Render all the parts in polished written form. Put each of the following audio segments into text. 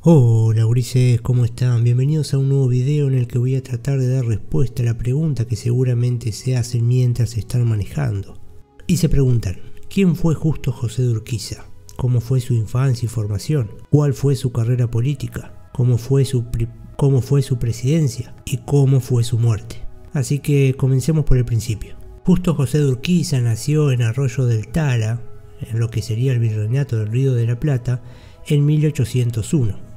Hola gurises, ¿cómo están? Bienvenidos a un nuevo video en el que voy a tratar de dar respuesta a la pregunta que seguramente se hacen mientras están manejando. Y se preguntan, ¿quién fue Justo José de Urquiza? ¿Cómo fue su infancia y formación? ¿Cuál fue su carrera política? ¿Cómo fue su presidencia? ¿Y cómo fue su muerte? Así que comencemos por el principio. Justo José de Urquiza nació en Arroyo del Tala, en lo que sería el Virreinato del Río de la Plata, en 1801.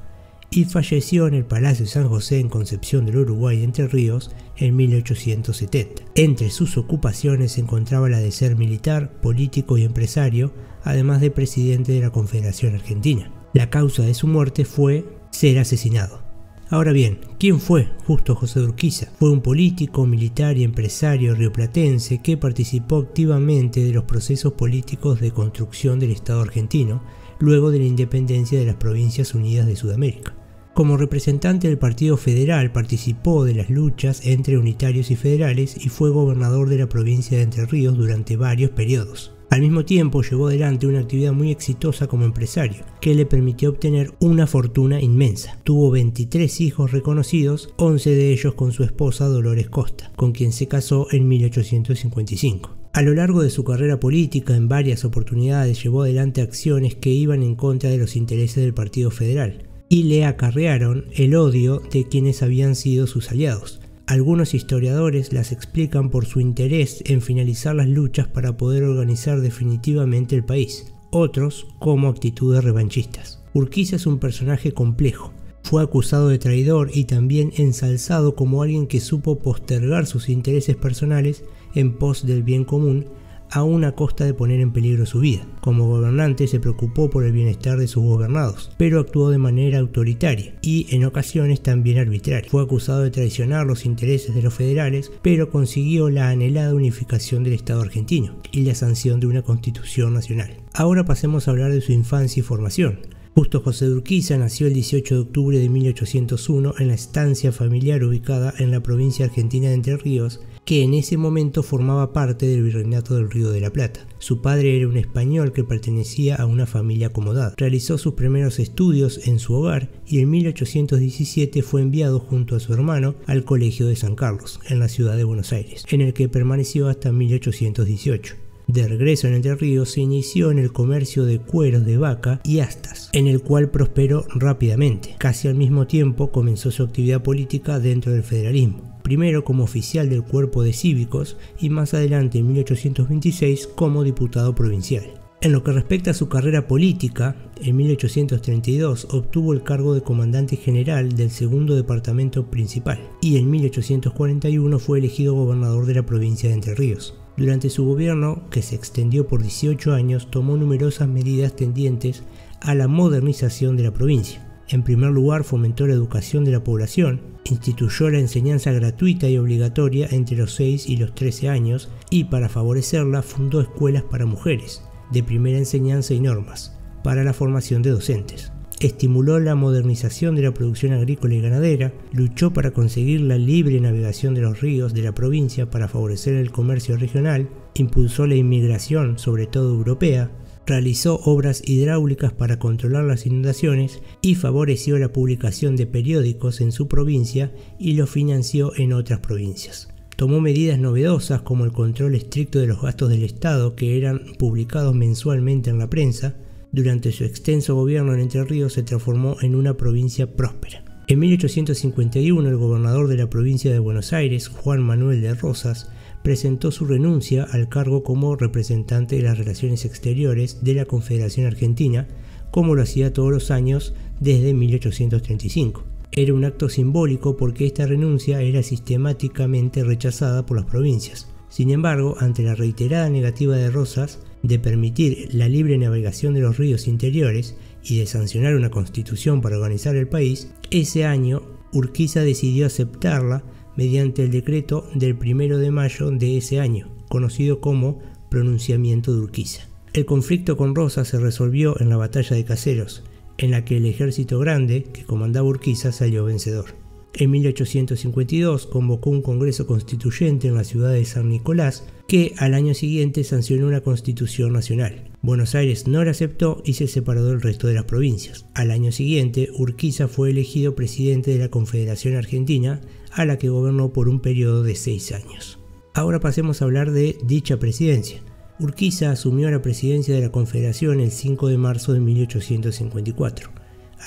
Y falleció en el Palacio San José en Concepción del Uruguay, Entre Ríos, en 1870. Entre sus ocupaciones se encontraba la de ser militar, político y empresario, además de presidente de la Confederación Argentina. La causa de su muerte fue ser asesinado. Ahora bien, ¿quién fue Justo José de Urquiza? Fue un político, militar y empresario rioplatense que participó activamente de los procesos políticos de construcción del Estado argentino, luego de la independencia de las Provincias Unidas de Sudamérica. Como representante del Partido Federal participó de las luchas entre unitarios y federales y fue gobernador de la provincia de Entre Ríos durante varios periodos. Al mismo tiempo llevó adelante una actividad muy exitosa como empresario, que le permitió obtener una fortuna inmensa. Tuvo 23 hijos reconocidos, 11 de ellos con su esposa Dolores Costa, con quien se casó en 1855. A lo largo de su carrera política, en varias oportunidades llevó adelante acciones que iban en contra de los intereses del Partido Federal y le acarrearon el odio de quienes habían sido sus aliados. Algunos historiadores las explican por su interés en finalizar las luchas para poder organizar definitivamente el país, otros como actitudes revanchistas. Urquiza es un personaje complejo. Fue acusado de traidor y también ensalzado como alguien que supo postergar sus intereses personales en pos del bien común, aún a costa de poner en peligro su vida. Como gobernante se preocupó por el bienestar de sus gobernados, pero actuó de manera autoritaria y en ocasiones también arbitraria. Fue acusado de traicionar los intereses de los federales, pero consiguió la anhelada unificación del Estado argentino y la sanción de una constitución nacional. Ahora pasemos a hablar de su infancia y formación. Justo José de Urquiza nació el 18 de octubre de 1801 en la estancia familiar ubicada en la provincia argentina de Entre Ríos, que en ese momento formaba parte del Virreinato del Río de la Plata. Su padre era un español que pertenecía a una familia acomodada. Realizó sus primeros estudios en su hogar y en 1817 fue enviado junto a su hermano al Colegio de San Carlos, en la ciudad de Buenos Aires, en el que permaneció hasta 1818. De regreso en Entre Ríos se inició en el comercio de cueros de vaca y astas, en el cual prosperó rápidamente. Casi al mismo tiempo comenzó su actividad política dentro del federalismo, primero como oficial del cuerpo de cívicos y más adelante en 1826 como diputado provincial. En lo que respecta a su carrera política, en 1832 obtuvo el cargo de comandante general del segundo departamento principal y en 1841 fue elegido gobernador de la provincia de Entre Ríos. Durante su gobierno, que se extendió por 18 años, tomó numerosas medidas tendientes a la modernización de la provincia. En primer lugar, fomentó la educación de la población, instituyó la enseñanza gratuita y obligatoria entre los 6 y los 13 años y, para favorecerla, fundó escuelas para mujeres, de primera enseñanza y normas, para la formación de docentes. Estimuló la modernización de la producción agrícola y ganadera, luchó para conseguir la libre navegación de los ríos de la provincia para favorecer el comercio regional, impulsó la inmigración, sobre todo europea, realizó obras hidráulicas para controlar las inundaciones y favoreció la publicación de periódicos en su provincia y lo financió en otras provincias. Tomó medidas novedosas como el control estricto de los gastos del Estado, que eran publicados mensualmente en la prensa. Durante su extenso gobierno en Entre Ríos se transformó en una provincia próspera. En 1851 el gobernador de la provincia de Buenos Aires, Juan Manuel de Rosas, presentó su renuncia al cargo como representante de las relaciones exteriores de la Confederación Argentina, como lo hacía todos los años desde 1835. Era un acto simbólico porque esta renuncia era sistemáticamente rechazada por las provincias. Sin embargo, ante la reiterada negativa de Rosas de permitir la libre navegación de los ríos interiores y de sancionar una constitución para organizar el país, ese año Urquiza decidió aceptarla mediante el decreto del 1 de mayo de ese año, conocido como Pronunciamiento de Urquiza. El conflicto con Rosas se resolvió en la batalla de Caseros, en la que el ejército grande que comandaba Urquiza salió vencedor. En 1852 convocó un congreso constituyente en la ciudad de San Nicolás, que al año siguiente sancionó una constitución nacional. Buenos Aires no la aceptó y se separó del resto de las provincias. Al año siguiente, Urquiza fue elegido presidente de la Confederación Argentina, a la que gobernó por un periodo de 6 años. Ahora pasemos a hablar de dicha presidencia. Urquiza asumió la presidencia de la Confederación el 5 de marzo de 1854.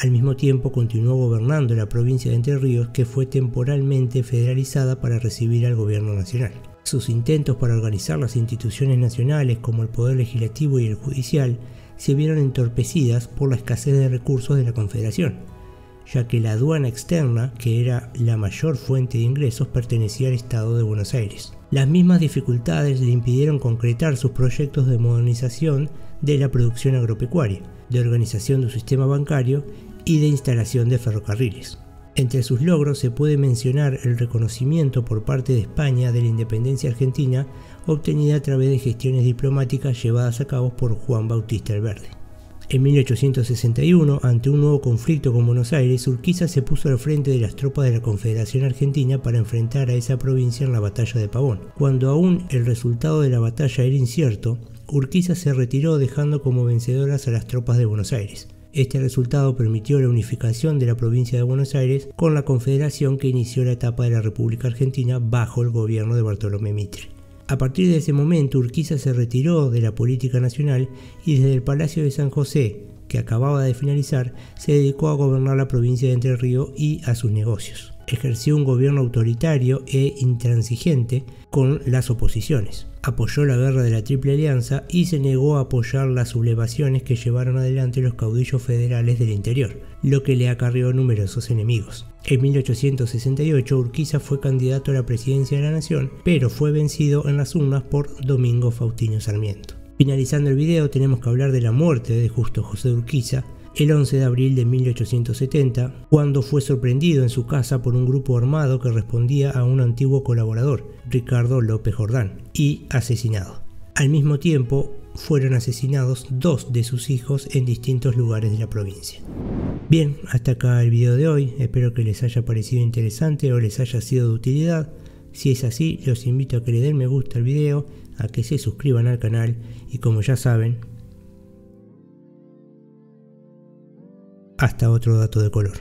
Al mismo tiempo continuó gobernando la provincia de Entre Ríos, que fue temporalmente federalizada para recibir al gobierno nacional. Sus intentos para organizar las instituciones nacionales como el poder legislativo y el judicial se vieron entorpecidas por la escasez de recursos de la Confederación, ya que la aduana externa, que era la mayor fuente de ingresos, pertenecía al Estado de Buenos Aires. Las mismas dificultades le impidieron concretar sus proyectos de modernización de la producción agropecuaria, de organización de su sistema bancario y de instalación de ferrocarriles. Entre sus logros se puede mencionar el reconocimiento por parte de España de la independencia argentina, obtenida a través de gestiones diplomáticas llevadas a cabo por Juan Bautista Alberdi. En 1861, ante un nuevo conflicto con Buenos Aires, Urquiza se puso al frente de las tropas de la Confederación Argentina para enfrentar a esa provincia en la batalla de Pavón. Cuando aún el resultado de la batalla era incierto, Urquiza se retiró dejando como vencedoras a las tropas de Buenos Aires. Este resultado permitió la unificación de la provincia de Buenos Aires con la Confederación, que inició la etapa de la República Argentina bajo el gobierno de Bartolomé Mitre. A partir de ese momento, Urquiza se retiró de la política nacional y desde el Palacio de San José, que acababa de finalizar, se dedicó a gobernar la provincia de Entre Ríos y a sus negocios. Ejerció un gobierno autoritario e intransigente con las oposiciones. Apoyó la guerra de la Triple Alianza y se negó a apoyar las sublevaciones que llevaron adelante los caudillos federales del interior, lo que le acarreó numerosos enemigos. En 1868 Urquiza fue candidato a la presidencia de la nación, pero fue vencido en las urnas por Domingo Faustino Sarmiento. Finalizando el video, tenemos que hablar de la muerte de Justo José de Urquiza, el 11 de abril de 1870, cuando fue sorprendido en su casa por un grupo armado que respondía a un antiguo colaborador, Ricardo López Jordán, y asesinado. Al mismo tiempo, fueron asesinados 2 de sus hijos en distintos lugares de la provincia. Bien, hasta acá el video de hoy. Espero que les haya parecido interesante o les haya sido de utilidad. Si es así, los invito a que le den me gusta al video, a que se suscriban al canal y, como ya saben, hasta otro dato de color.